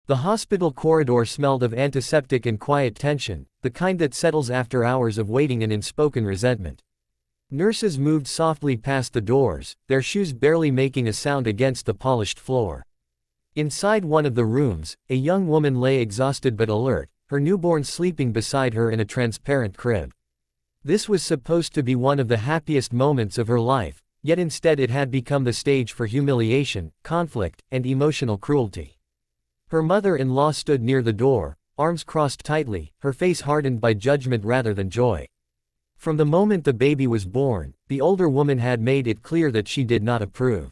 The hospital corridor smelled of antiseptic and quiet tension, the kind that settles after hours of waiting and unspoken resentment. Nurses moved softly past the doors, their shoes barely making a sound against the polished floor. Inside one of the rooms, a young woman lay exhausted but alert, her newborn sleeping beside her in a transparent crib. This was supposed to be one of the happiest moments of her life, yet instead it had become the stage for humiliation, conflict, and emotional cruelty. Her mother-in-law stood near the door, arms crossed tightly, her face hardened by judgment rather than joy. From the moment the baby was born, the older woman had made it clear that she did not approve.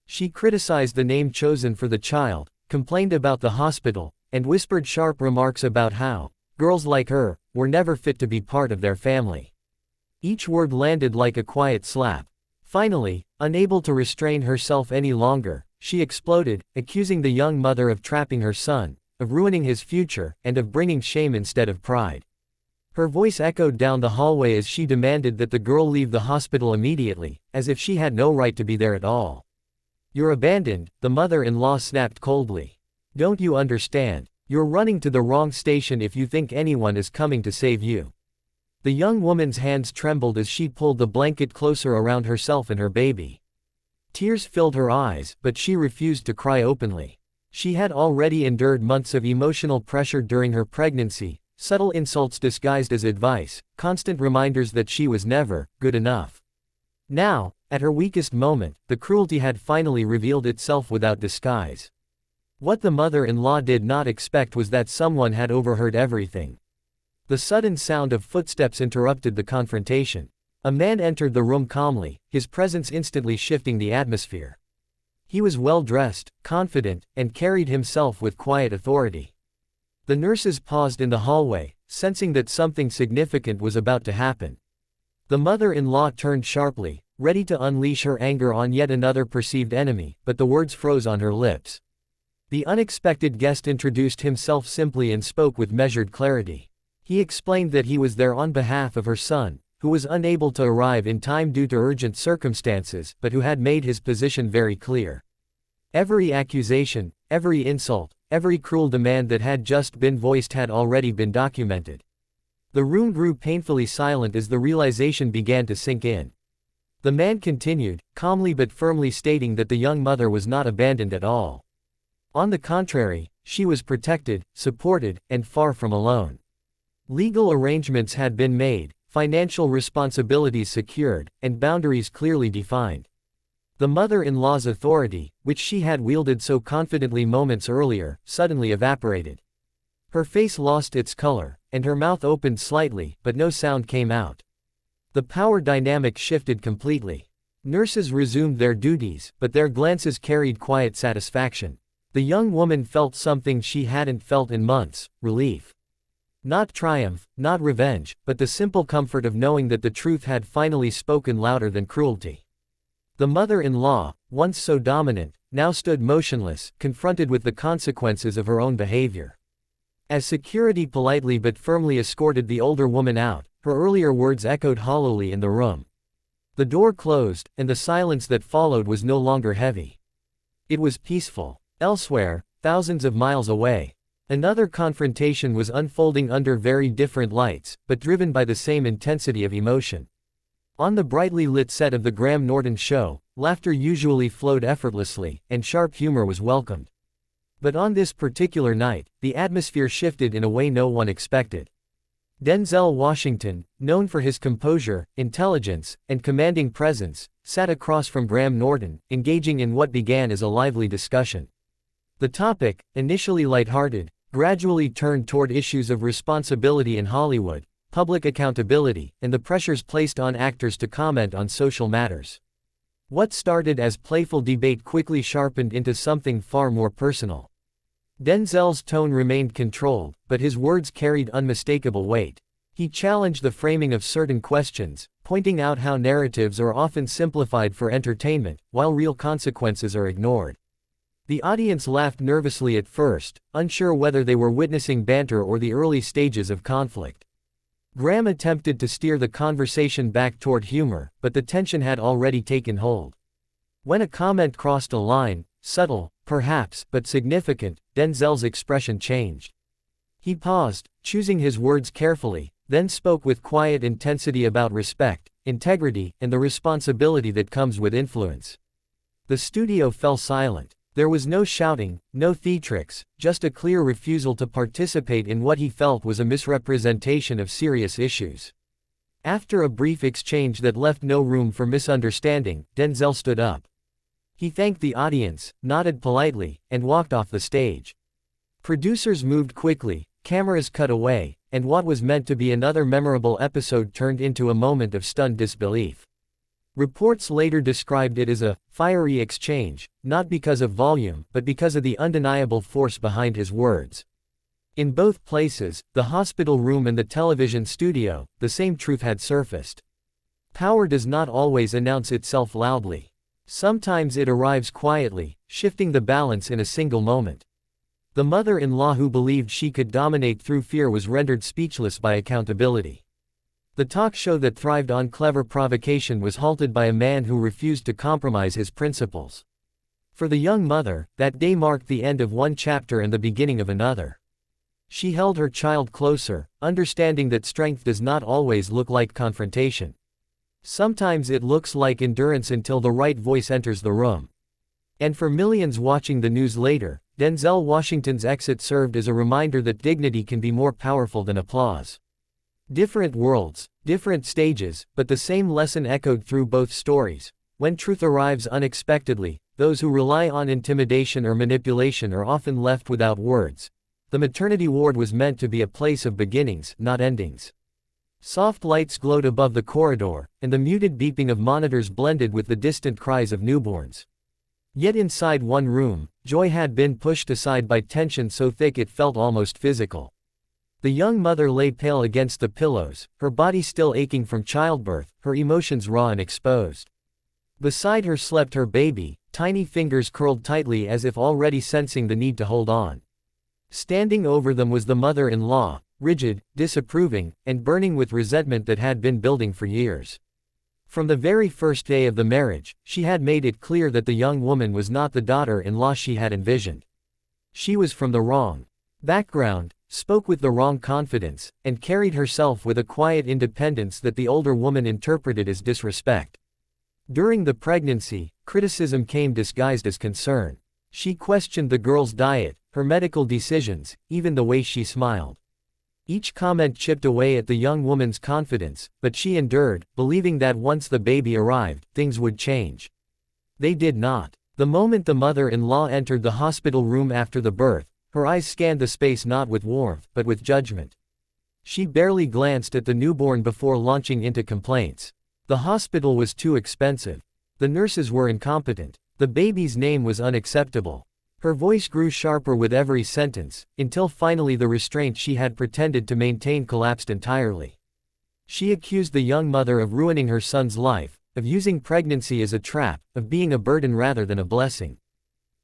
She criticized the name chosen for the child, complained about the hospital, and whispered sharp remarks about how girls like her were never fit to be part of their family. Each word landed like a quiet slap. Finally, unable to restrain herself any longer, she exploded, accusing the young mother of trapping her son, of ruining his future, and of bringing shame instead of pride. Her voice echoed down the hallway as she demanded that the girl leave the hospital immediately, as if she had no right to be there at all. "You're abandoned," the mother-in-law snapped coldly. "Don't you understand? You're running to the wrong station if you think anyone is coming to save you." The young woman's hands trembled as she pulled the blanket closer around herself and her baby. Tears filled her eyes, but she refused to cry openly. She had already endured months of emotional pressure during her pregnancy, subtle insults disguised as advice, constant reminders that she was never good enough. Now, at her weakest moment, the cruelty had finally revealed itself without disguise. What the mother-in-law did not expect was that someone had overheard everything. The sudden sound of footsteps interrupted the confrontation. A man entered the room calmly, his presence instantly shifting the atmosphere. He was well-dressed, confident, and carried himself with quiet authority. The nurses paused in the hallway, sensing that something significant was about to happen. The mother-in-law turned sharply, ready to unleash her anger on yet another perceived enemy, but the words froze on her lips. The unexpected guest introduced himself simply and spoke with measured clarity. He explained that he was there on behalf of her son, who was unable to arrive in time due to urgent circumstances, but who had made his position very clear. Every accusation, every insult, every cruel demand that had just been voiced had already been documented. The room grew painfully silent as the realization began to sink in. The man continued, calmly but firmly stating that the young mother was not abandoned at all. On the contrary, she was protected, supported, and far from alone. Legal arrangements had been made, financial responsibilities secured, and boundaries clearly defined. The mother-in-law's authority, which she had wielded so confidently moments earlier, suddenly evaporated. Her face lost its color, and her mouth opened slightly, but no sound came out. The power dynamic shifted completely. Nurses resumed their duties, but their glances carried quiet satisfaction. The young woman felt something she hadn't felt in months: relief. Not triumph, not revenge, but the simple comfort of knowing that the truth had finally spoken louder than cruelty. The mother-in-law, once so dominant, now stood motionless, confronted with the consequences of her own behavior. As security politely but firmly escorted the older woman out, her earlier words echoed hollowly in the room. The door closed, and the silence that followed was no longer heavy. It was peaceful. Elsewhere, thousands of miles away, another confrontation was unfolding under very different lights, but driven by the same intensity of emotion. On the brightly lit set of the Graham Norton Show, laughter usually flowed effortlessly, and sharp humor was welcomed. But on this particular night, the atmosphere shifted in a way no one expected. Denzel Washington, known for his composure, intelligence, and commanding presence, sat across from Graham Norton, engaging in what began as a lively discussion. The topic, initially lighthearted, gradually turned toward issues of responsibility in Hollywood, public accountability, and the pressures placed on actors to comment on social matters. What started as playful debate quickly sharpened into something far more personal. Denzel's tone remained controlled, but his words carried unmistakable weight. He challenged the framing of certain questions, pointing out how narratives are often simplified for entertainment, while real consequences are ignored. The audience laughed nervously at first, unsure whether they were witnessing banter or the early stages of conflict. Graham attempted to steer the conversation back toward humor, but the tension had already taken hold. When a comment crossed a line, subtle, perhaps, but significant. Denzel's expression changed. He paused, choosing his words carefully, then spoke with quiet intensity about respect, integrity, and the responsibility that comes with influence. The studio fell silent. There was no shouting, no theatrics, just a clear refusal to participate in what he felt was a misrepresentation of serious issues. After a brief exchange that left no room for misunderstanding, Denzel stood up. He thanked the audience, nodded politely, and walked off the stage. Producers moved quickly, cameras cut away, and what was meant to be another memorable episode turned into a moment of stunned disbelief. Reports later described it as a fiery exchange, not because of volume, but because of the undeniable force behind his words. In both places, the hospital room and the television studio, the same truth had surfaced. Power does not always announce itself loudly. Sometimes it arrives quietly, shifting the balance in a single moment. The mother-in-law who believed she could dominate through fear was rendered speechless by accountability. The talk show that thrived on clever provocation was halted by a man who refused to compromise his principles. For the young mother, that day marked the end of one chapter and the beginning of another. She held her child closer, understanding that strength does not always look like confrontation. Sometimes it looks like endurance until the right voice enters the room. And for millions watching the news later, Denzel Washington's exit served as a reminder that dignity can be more powerful than applause. Different worlds, different stages, but the same lesson echoed through both stories. When truth arrives unexpectedly, those who rely on intimidation or manipulation are often left without words. The maternity ward was meant to be a place of beginnings, not endings. Soft lights glowed above the corridor, and the muted beeping of monitors blended with the distant cries of newborns. Yet inside one room, joy had been pushed aside by tension so thick it felt almost physical. The young mother lay pale against the pillows, her body still aching from childbirth, her emotions raw and exposed. Beside her slept her baby, tiny fingers curled tightly as if already sensing the need to hold on. Standing over them was the mother-in-law, rigid, disapproving, and burning with resentment that had been building for years. From the very first day of the marriage, she had made it clear that the young woman was not the daughter-in-law she had envisioned. She was from the wrong background, spoke with the wrong confidence, and carried herself with a quiet independence that the older woman interpreted as disrespect. During the pregnancy, criticism came disguised as concern. She questioned the girl's diet, her medical decisions, even the way she smiled. Each comment chipped away at the young woman's confidence, but she endured, believing that once the baby arrived, things would change. They did not. The moment the mother-in-law entered the hospital room after the birth, her eyes scanned the space not with warmth, but with judgment. She barely glanced at the newborn before launching into complaints. The hospital was too expensive. The nurses were incompetent. The baby's name was unacceptable. Her voice grew sharper with every sentence, until finally the restraint she had pretended to maintain collapsed entirely. She accused the young mother of ruining her son's life, of using pregnancy as a trap, of being a burden rather than a blessing.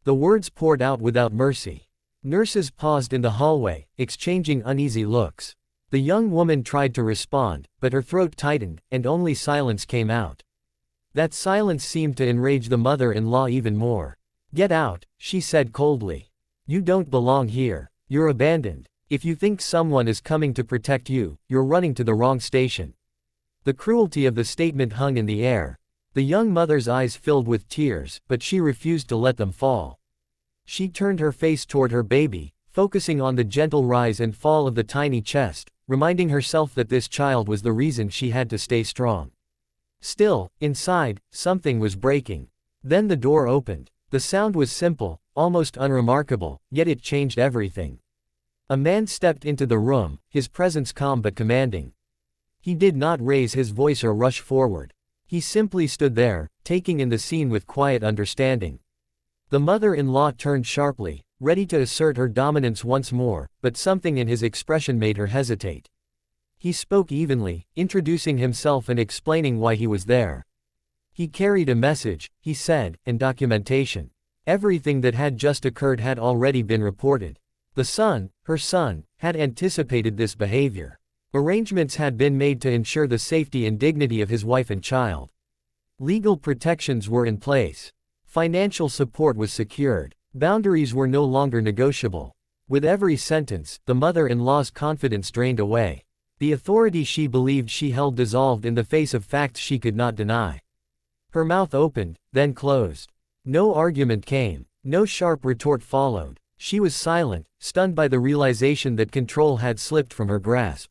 The words poured out without mercy. Nurses paused in the hallway, exchanging uneasy looks. The young woman tried to respond, but her throat tightened, and only silence came out. That silence seemed to enrage the mother-in-law even more. "Get out," she said coldly. "You don't belong here. You're abandoned. If you think someone is coming to protect you, you're running to the wrong station." The cruelty of the statement hung in the air. The young mother's eyes filled with tears, but she refused to let them fall. She turned her face toward her baby, focusing on the gentle rise and fall of the tiny chest, reminding herself that this child was the reason she had to stay strong. Still, inside, something was breaking. Then the door opened. The sound was simple, almost unremarkable, yet it changed everything. A man stepped into the room, his presence calm but commanding. He did not raise his voice or rush forward. He simply stood there, taking in the scene with quiet understanding. The mother-in-law turned sharply, ready to assert her dominance once more, but something in his expression made her hesitate. He spoke evenly, introducing himself and explaining why he was there. He carried a message, he said, and documentation. Everything that had just occurred had already been reported. The son, her son, had anticipated this behavior. Arrangements had been made to ensure the safety and dignity of his wife and child. Legal protections were in place. Financial support was secured. Boundaries were no longer negotiable. With every sentence, the mother-in-law's confidence drained away. The authority she believed she held dissolved in the face of facts she could not deny. Her mouth opened, then closed. No argument came. No sharp retort followed. She was silent, stunned by the realization that control had slipped from her grasp.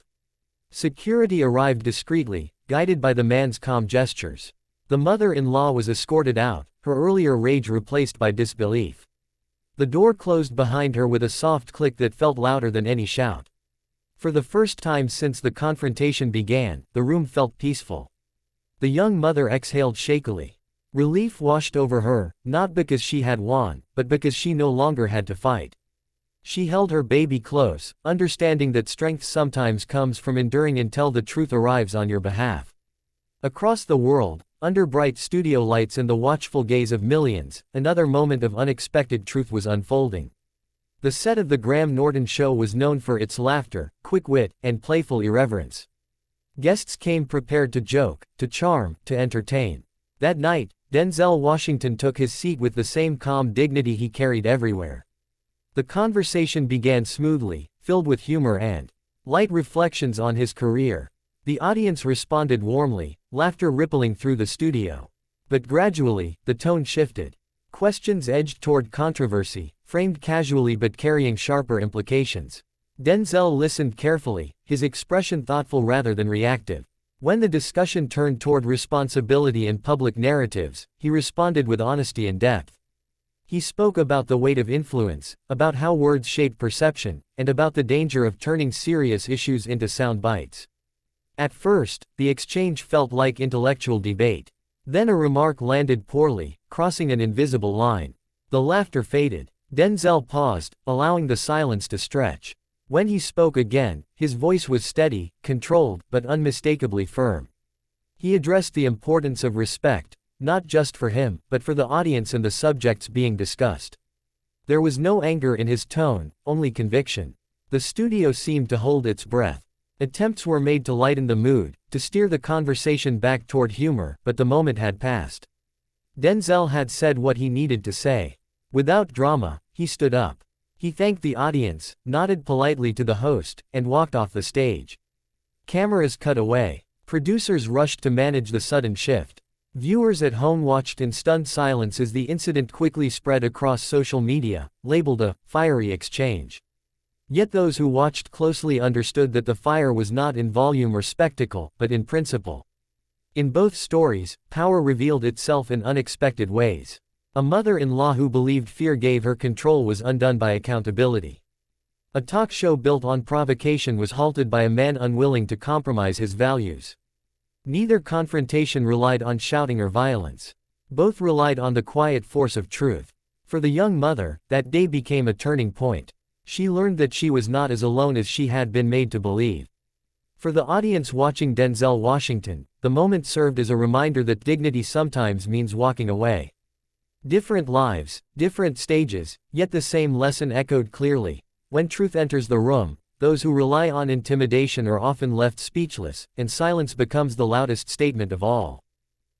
Security arrived discreetly, guided by the man's calm gestures. The mother-in-law was escorted out, her earlier rage replaced by disbelief. The door closed behind her with a soft click that felt louder than any shout. For the first time since the confrontation began, the room felt peaceful. The young mother exhaled shakily. Relief washed over her, not because she had won, but because she no longer had to fight. She held her baby close, understanding that strength sometimes comes from enduring until the truth arrives on your behalf. Across the world, under bright studio lights and the watchful gaze of millions, another moment of unexpected truth was unfolding. The set of the Graham Norton Show was known for its laughter, quick wit, and playful irreverence. Guests came prepared to joke, to charm, to entertain. That night, Denzel Washington took his seat with the same calm dignity he carried everywhere. The conversation began smoothly, filled with humor and light reflections on his career. The audience responded warmly, laughter rippling through the studio. But gradually, the tone shifted. Questions edged toward controversy, framed casually but carrying sharper implications. Denzel listened carefully, his expression thoughtful rather than reactive. When the discussion turned toward responsibility and public narratives, he responded with honesty and depth. He spoke about the weight of influence, about how words shape perception, and about the danger of turning serious issues into sound bites. At first, the exchange felt like intellectual debate. Then a remark landed poorly, crossing an invisible line. The laughter faded. Denzel paused, allowing the silence to stretch. When he spoke again, his voice was steady, controlled, but unmistakably firm. He addressed the importance of respect, not just for him, but for the audience and the subjects being discussed. There was no anger in his tone, only conviction. The studio seemed to hold its breath. Attempts were made to lighten the mood, to steer the conversation back toward humor, but the moment had passed. Denzel had said what he needed to say. Without drama, he stood up. He thanked the audience, nodded politely to the host, and walked off the stage. Cameras cut away. Producers rushed to manage the sudden shift. Viewers at home watched in stunned silence as the incident quickly spread across social media, labeled a fiery exchange. Yet those who watched closely understood that the fire was not in volume or spectacle, but in principle. In both stories, power revealed itself in unexpected ways. A mother-in-law who believed fear gave her control was undone by accountability. A talk show built on provocation was halted by a man unwilling to compromise his values. Neither confrontation relied on shouting or violence. Both relied on the quiet force of truth. For the young mother, that day became a turning point. She learned that she was not as alone as she had been made to believe. For the audience watching Denzel Washington, the moment served as a reminder that dignity sometimes means walking away. Different lives, different stages, yet the same lesson echoed clearly. When truth enters the room, those who rely on intimidation are often left speechless, and silence becomes the loudest statement of all.